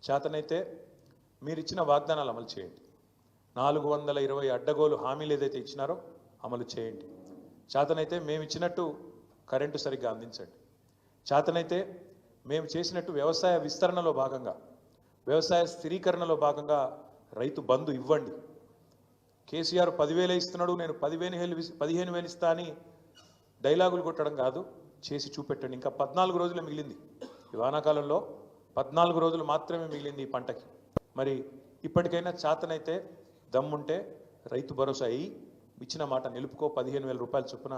చేతనైతే మీరు ఇచ్చిన వాగ్దానాలు అమలు చేయండి. 420 అడ్డగోలు హామీలు ఏదైతే ఇచ్చినారో అమలు చేయండి. చేతనైతే మేము ఇచ్చినట్టు కరెంటు సరిగ్గా అందించండి. చేతనైతే మేము చేసినట్టు వ్యవసాయ విస్తరణలో భాగంగా, వ్యవసాయ స్థిరీకరణలో భాగంగా రైతు బంధు ఇవ్వండి. కేసీఆర్ 10,000 ఇస్తున్నాడు, నేను 15,000 ఇస్తా అని డైలాగులు కొట్టడం కాదు, చేసి చూపెట్టండి. ఇంకా 14 రోజులే మిగిలింది. ఈ వానాకాలంలో 14 రోజులు మాత్రమే మిగిలింది ఈ పంటకి. మరి ఇప్పటికైనా చేతనైతే దమ్ముంటే రైతు భరోసా అయ్యి ఇచ్చిన మాట నిలుపుకో. 15,000 రూపాయల చొప్పున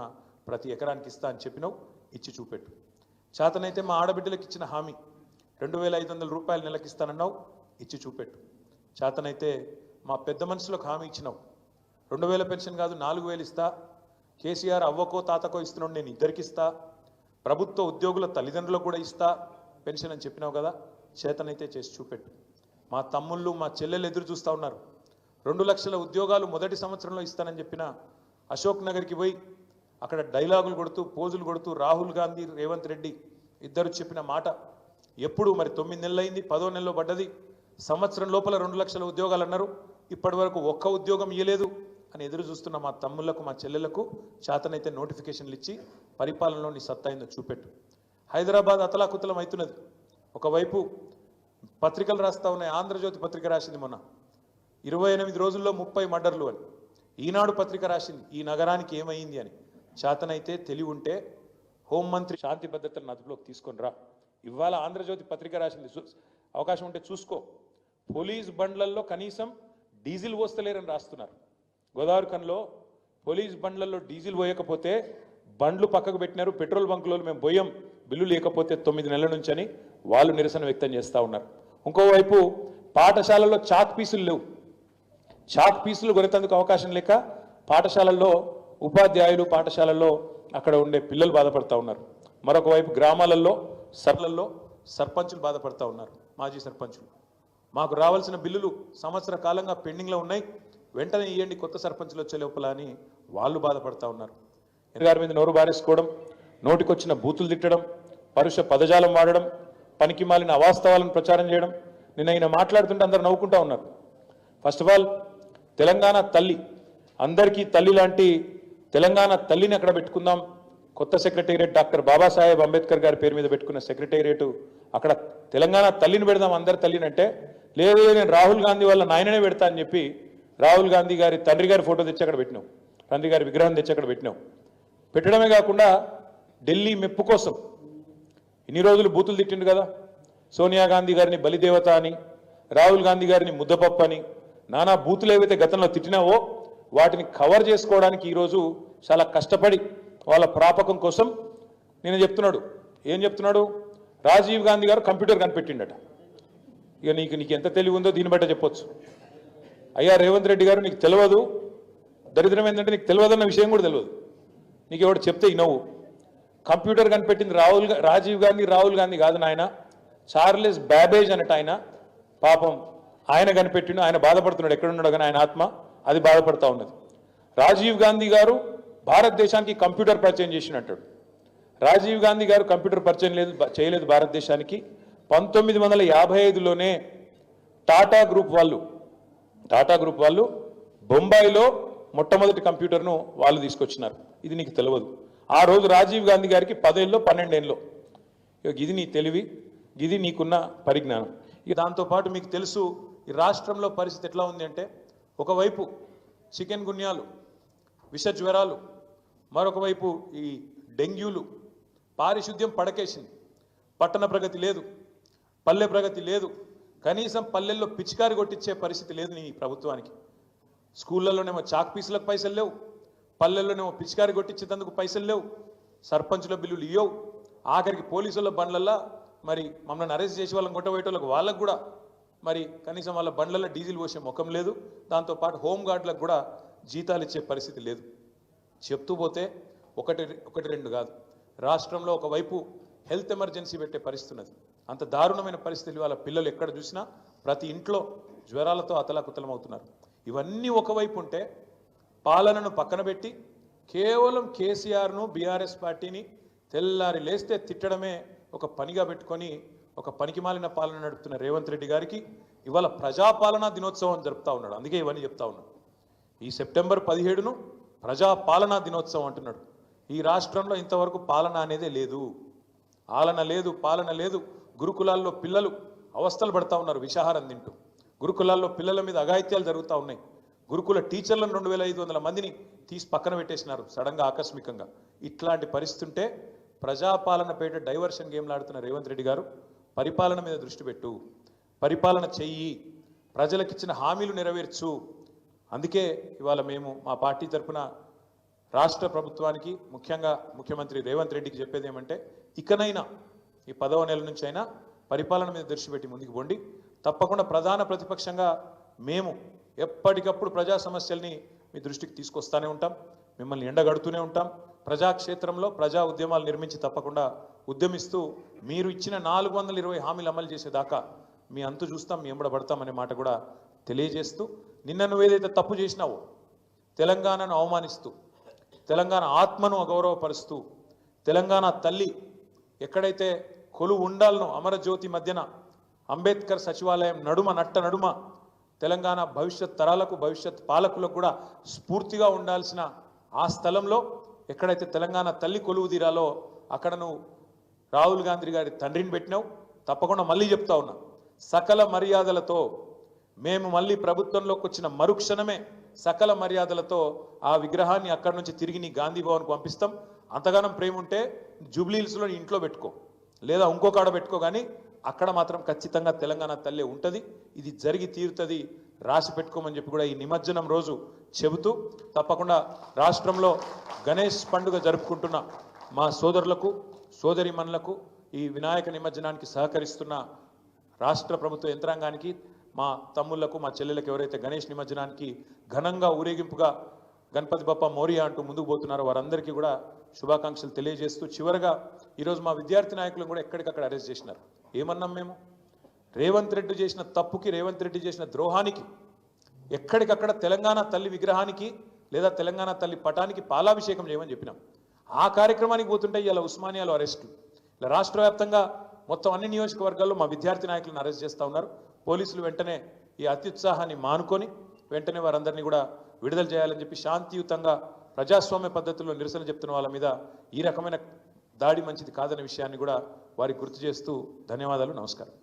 ప్రతి ఎకరానికి ఇస్తా అని చెప్పినావు, ఇచ్చి చూపెట్టు. చేతనైతే మా ఆడబిడ్డలకు ఇచ్చిన హామీ 2,500 రూపాయలు నెలకి ఇస్తానన్నావు, ఇచ్చి చూపెట్టు. చేతనైతే మా పెద్ద మనుషులకు హామీ ఇచ్చినావు, 2,000 పెన్షన్ కాదు 4,000 ఇస్తా. కేసీఆర్ అవ్వకో తాతకో ఇస్తున్నాడు, నేను ఇద్దరికి ఇస్తా. ప్రభుత్వ ఉద్యోగుల తల్లిదండ్రులకు కూడా ఇస్తా పెన్షన్ అని చెప్పినావు కదా, చేతనైతే చేసి చూపెట్టు. మా తమ్ముళ్ళు మా చెల్లెలు ఎదురు చూస్తూ ఉన్నారు. 2 లక్షల ఉద్యోగాలు మొదటి సంవత్సరంలో ఇస్తానని చెప్పిన అశోక్ నగర్కి పోయి అక్కడ డైలాగులు కొడుతూ పోజులు కొడుతూ రాహుల్ గాంధీ రేవంత్ రెడ్డి ఇద్దరు చెప్పిన మాట ఎప్పుడు మరి 9 నెలలు అయింది, 10వ నెలలో పడ్డది. సంవత్సరం లోపల 2 లక్షల ఉద్యోగాలు అన్నారు, ఇప్పటి వరకు ఒక్క ఉద్యోగం ఇవ్వలేదు అని ఎదురు చూస్తున్న మా తమ్ముళ్లకు మా చెల్లెళ్లకు చేతనైతే నోటిఫికేషన్లు ఇచ్చి పరిపాలనలో నీ సత్తా అయిందో చూపెట్టు. హైదరాబాద్ అతలాకుతలం అవుతున్నది. ఒకవైపు పత్రికలు రాస్తా ఉన్నాయి. ఆంధ్రజ్యోతి పత్రిక రాసింది మొన్న 28 రోజుల్లో 30 మర్డర్లు అని. ఈనాడు పత్రిక రాసింది ఈ నగరానికి ఏమైంది అని. చేతనైతే తెలివి ఉంటే హోంమంత్రి శాంతి భద్రతలను అదుపులోకి తీసుకొని రా. ఇవాళ ఆంధ్రజ్యోతి పత్రిక రాసింది, అవకాశం ఉంటే చూసుకో. పోలీస్ బండ్లల్లో కనీసం డీజిల్ పోస్తలేరని రాస్తున్నారు. గోదావరి కన్లో పోలీస్ బండ్లలో డీజిల్ పోయకపోతే బండ్లు పక్కకు పెట్టినారు. పెట్రోల్ బంకులో మేము పోయాం బిల్లు లేకపోతే 9 నెలల నుంచి అని వాళ్ళు నిరసన వ్యక్తం చేస్తూ ఉన్నారు. ఇంకోవైపు పాఠశాలల్లో చాక్ పీసులు లేవు. చాక్ పీసులు కొనేందుకు అవకాశం లేక పాఠశాలల్లో ఉపాధ్యాయులు పాఠశాలల్లో అక్కడ ఉండే పిల్లలు బాధపడతా ఉన్నారు. మరొక వైపు గ్రామాలలో సర్పంచులు బాధపడతా ఉన్నారు. మాజీ సర్పంచులు మాకు రావాల్సిన బిల్లులు సంవత్సర కాలంగా పెండింగ్లో ఉన్నాయి, వెంటనే ఇవ్వండి కొత్త సర్పంచులు వచ్చే లోపల అని వాళ్ళు బాధపడతా ఉన్నారు. గారి మీద నోరు బారేసుకోవడం, నోటికొచ్చిన బూతులు తిట్టడం, పరుష పదజాలం వాడడం, పనికి మాలిన అవాస్తవాలను ప్రచారం చేయడం. నిన్న ఆయన మాట్లాడుతుంటే అందరు నవ్వుకుంటా ఉన్నారు. ఫస్ట్ ఆఫ్ ఆల్ తెలంగాణ తల్లి, అందరికీ తల్లి లాంటి తెలంగాణ తల్లిని అక్కడ పెట్టుకుందాం. కొత్త సెక్రటేరియట్ డాక్టర్ బాబాసాహెబ్ అంబేద్కర్ గారి పేరు మీద పెట్టుకున్న సెక్రటేరియట్, అక్కడ తెలంగాణ తల్లిని పెడదాం అందరి తల్లిని అంటే, లేదు నేను రాహుల్ గాంధీ వాళ్ళ నాయననే పెడతా అని చెప్పి రాహుల్ గాంధీ గారి తండ్రి గారి ఫోటో తెచ్చి అక్కడ పెట్టినావు, తండ్రి గారి విగ్రహం తెచ్చి అక్కడ పెట్టినావు. పెట్టడమే కాకుండా ఢిల్లీ మెప్పు కోసం ఇన్ని రోజులు బూతులు తిట్టిండు కదా. సోనియా గాంధీ గారిని బలిదేవత అని, రాహుల్ గాంధీ గారిని ముద్దపప్పు అని, నానా బూతులు ఏవైతే గతంలో తిట్టినావో వాటిని కవర్ చేసుకోవడానికి ఈరోజు చాలా కష్టపడి వాళ్ళ ప్రాపకం కోసం నేను చెప్తున్నాడు. ఏం చెప్తున్నాడు? రాజీవ్ గాంధీ గారు కంప్యూటర్ కనిపెట్టిండట. ఇక నీకు ఎంత తెలివి ఉందో దీన్ని బట్ట చెప్పొచ్చు. అయ్యా రేవంత్ రెడ్డి గారు, నీకు తెలియదు, దరిద్రం ఏంటంటే నీకు తెలియదన్న విషయం కూడా తెలియదు. నీకు ఎవడు చెప్తే ఇనవు. కంప్యూటర్ కనిపెట్టింది రాజీవ్ గాంధీ, రాహుల్ గాంధీ కాదు నాయన, చార్లెస్ బ్యాబేజ్ అన్నట్టు ఆయన. పాపం ఆయన కనిపెట్టిండు, ఆయన బాధపడుతున్నాడు. ఎక్కడున్నాడు కానీ ఆయన ఆత్మ అది బాధపడతా ఉన్నది. రాజీవ్ గాంధీ గారు భారతదేశానికి కంప్యూటర్ పరిచయం చేసినట్టాడు. రాజీవ్ గాంధీ గారు కంప్యూటర్ పరిచయం చేయలేదు భారతదేశానికి. 1955లోనే టాటా గ్రూప్ వాళ్ళు బొంబాయిలో మొట్టమొదటి కంప్యూటర్ను వాళ్ళు తీసుకొచ్చినారు. ఇది నీకు తెలియదు. ఆ రోజు రాజీవ్ గాంధీ గారికి 10 ఏళ్ళలో 12 ఏళ్ళలో. ఇది నీ తెలివి, ఇది నీకున్న పరిజ్ఞానం. ఇక దాంతోపాటు మీకు తెలుసు ఈ రాష్ట్రంలో పరిస్థితి ఎట్లా ఉంది అంటే, ఒకవైపు చికెన్ గున్యాలు, విష జ్వరాలు, మరొక వైపు ఈ డెంగ్యూలు, పారిశుద్ధ్యం పడకేసింది. పట్టణ ప్రగతి లేదు, పల్లె ప్రగతి లేదు, కనీసం పల్లెల్లో పిచికారి కొట్టించే పరిస్థితి లేదు నీ ప్రభుత్వానికి. స్కూళ్ళలోనేమో చాక్ పీసులకు పైసలు లేవు, పల్లెల్లోనేమో పిచికారి కొట్టించేందుకు పైసలు లేవు, సర్పంచుల బిల్లులు ఇవ్వవు, ఆఖరికి పోలీసుల బండ్లల్లో మరి మమ్మల్ని అరెస్ట్ చేసి వాళ్ళని కొట్టబోయేటోళ్ళకు వాళ్ళకు కూడా మరి కనీసం వాళ్ళ బండ్లలో డీజిల్ పోసే ముఖం లేదు. దాంతోపాటు హోంగార్డులకు కూడా జీతాలు ఇచ్చే పరిస్థితి లేదు. చెప్తూ పోతే ఒకటి రెండు కాదు, రాష్ట్రంలో ఒకవైపు హెల్త్ ఎమర్జెన్సీ పెట్టే పరిస్థితి ఉన్నది. అంత దారుణమైన పరిస్థితులు వాళ్ళ పిల్లలు ఎక్కడ చూసినా ప్రతి ఇంట్లో జ్వరాలతో అతలాకుతలం అవుతున్నారు. ఇవన్నీ ఒకవైపు ఉంటే పాలనను పక్కన పెట్టి కేవలం కేసీఆర్ను బీఆర్ఎస్ పార్టీని తెల్లారి లేస్తే తిట్టడమే ఒక పనిగా పెట్టుకొని ఒక పనికిమాలిన పాలన నడుపుతున్న రేవంత్ రెడ్డి గారికి ఇవాళ ప్రజాపాలనా దినోత్సవం జరుపుతా ఉన్నాడు. అందుకే ఇవన్నీ చెప్తా ఉన్నాడు. ఈ సెప్టెంబర్ 17ను ప్రజాపాలనా దినోత్సవం అంటున్నాడు. ఈ రాష్ట్రంలో ఇంతవరకు పాలన అనేదే లేదు. ఆలన లేదు, పాలన లేదు. గురుకులాల్లో పిల్లలు అవస్థలు పడతా ఉన్నారు విషాహారం తింటూ. గురుకులాల్లో పిల్లల మీద అఘాయిత్యాలు జరుగుతూ ఉన్నాయి. గురుకుల టీచర్లను 2500 మందిని తీసి పక్కన పెట్టేసినారు సడన్గా ఆకస్మికంగా. ఇట్లాంటి పరిస్థితి ఉంటే ప్రజాపాలన పేట డైవర్షన్ గేమ్లు ఆడుతున్న రేవంత్ రెడ్డి గారు పరిపాలన మీద దృష్టి పెట్టు, పరిపాలన చెయ్యి, ప్రజలకిచ్చిన హామీలు నెరవేర్చు. అందుకే ఇవాళ మేము మా పార్టీ తరఫున రాష్ట్ర ప్రభుత్వానికి ముఖ్యంగా ముఖ్యమంత్రి రేవంత్ రెడ్డికి చెప్పేది ఏమంటే, ఇకనైనా ఈ 10వ నెల నుంచి అయినా పరిపాలన మీద దృష్టి పెట్టి ముందుకు పోండి. తప్పకుండా ప్రధాన ప్రతిపక్షంగా మేము ఎప్పటికప్పుడు ప్రజా సమస్యల్ని మీ దృష్టికి తీసుకొస్తానే ఉంటాం, మిమ్మల్ని ఎండగడుతూనే ఉంటాం. ప్రజాక్షేత్రంలో ప్రజా ఉద్యమాలు నిర్మించి తప్పకుండా ఉద్యమిస్తూ మీరు ఇచ్చిన 420 హామీలు అమలు చేసేదాకా మీ అంతు చూస్తాం, మీ ఎంబడబడతామనే మాట కూడా తెలియజేస్తూ, నిన్న నువ్వేదైతే తప్పు చేసినావో తెలంగాణను అవమానిస్తూ, తెలంగాణ ఆత్మను అగౌరవపరుస్తూ, తెలంగాణ తల్లి ఎక్కడైతే కొలువు ఉండాలనో అమరజ్యోతి మధ్యన అంబేద్కర్ సచివాలయం నడుమ నడుమ తెలంగాణ భవిష్యత్ తరాలకు భవిష్యత్ పాలకులకు కూడా స్ఫూర్తిగా ఉండాల్సిన ఆ స్థలంలో ఎక్కడైతే తెలంగాణ తల్లి కొలువు తీరాలో అక్కడ నువ్వు రాహుల్ గాంధీ గారి తండ్రిని పెట్టినావు. తప్పకుండా మళ్ళీ చెప్తా ఉన్నా, సకల మర్యాదలతో మేము మళ్ళీ ప్రభుత్వంలోకి వచ్చిన మరుక్షణమే సకల మర్యాదలతో ఆ విగ్రహాన్ని అక్కడి నుంచి తిరిగి నీ గాంధీ భవన్కు పంపిస్తాం. అంతగానం ప్రేమ ఉంటే జూబ్లీహిల్స్లో నీ ఇంట్లో పెట్టుకో, లేదా ఇంకో కాడ పెట్టుకో, కానీ అక్కడ మాత్రం ఖచ్చితంగా తెలంగాణ తల్లి ఉంటుంది. ఇది జరిగి తీరుతుంది, రాసి పెట్టుకోమని చెప్పి కూడా ఈ నిమజ్జనం రోజు చెబుతూ, తప్పకుండా రాష్ట్రంలో గణేష్ పండుగ జరుపుకుంటున్న మా సోదరులకు సోదరిమణులకు ఈ వినాయక నిమజ్జనానికి సహకరిస్తున్న రాష్ట్ర ప్రభుత్వ యంత్రాంగానికి, మా తమ్ముళ్లకు మా చెల్లెలకు ఎవరైతే గణేష్ నిమజ్జనానికి ఘనంగా ఊరేగింపుగా గణపతి బప్ప మోరియా అంటూ ముందుకు పోతున్నారో వారందరికీ కూడా శుభాకాంక్షలు తెలియజేస్తూ, చివరగా ఈరోజు మా విద్యార్థి నాయకులను కూడా ఎక్కడికక్కడ అరెస్ట్ చేసినారు. ఏమన్నాం మేము? రేవంత్ రెడ్డి చేసిన తప్పుకి, రేవంత్ రెడ్డి చేసిన ద్రోహానికి ఎక్కడికక్కడ తెలంగాణ తల్లి విగ్రహానికి లేదా తెలంగాణ తల్లి పటానికి పాలాభిషేకం చేయమని చెప్పినాం. ఆ కార్యక్రమానికి పోతుంటే ఇలా ఉస్మానియాలో అరెస్టులు, ఇలా రాష్ట్ర వ్యాప్తంగా మొత్తం అన్ని నియోజకవర్గాల్లో మా విద్యార్థి నాయకులను అరెస్ట్ చేస్తూ ఉన్నారు. పోలీసులు వెంటనే ఈ అత్యుత్సాహాన్ని మానుకొని వెంటనే వారందరినీ కూడా విడుదల చేయాలని చెప్పి శాంతియుతంగా ప్రజాస్వామ్య పద్ధతుల్లో నిరసన చెప్తున్న వాళ్ళ మీద ఈ రకమైన దాడి మంచిది కాదనే విషయాన్ని కూడా వారికి గుర్తు చేస్తూ ధన్యవాదాలు, నమస్కారం.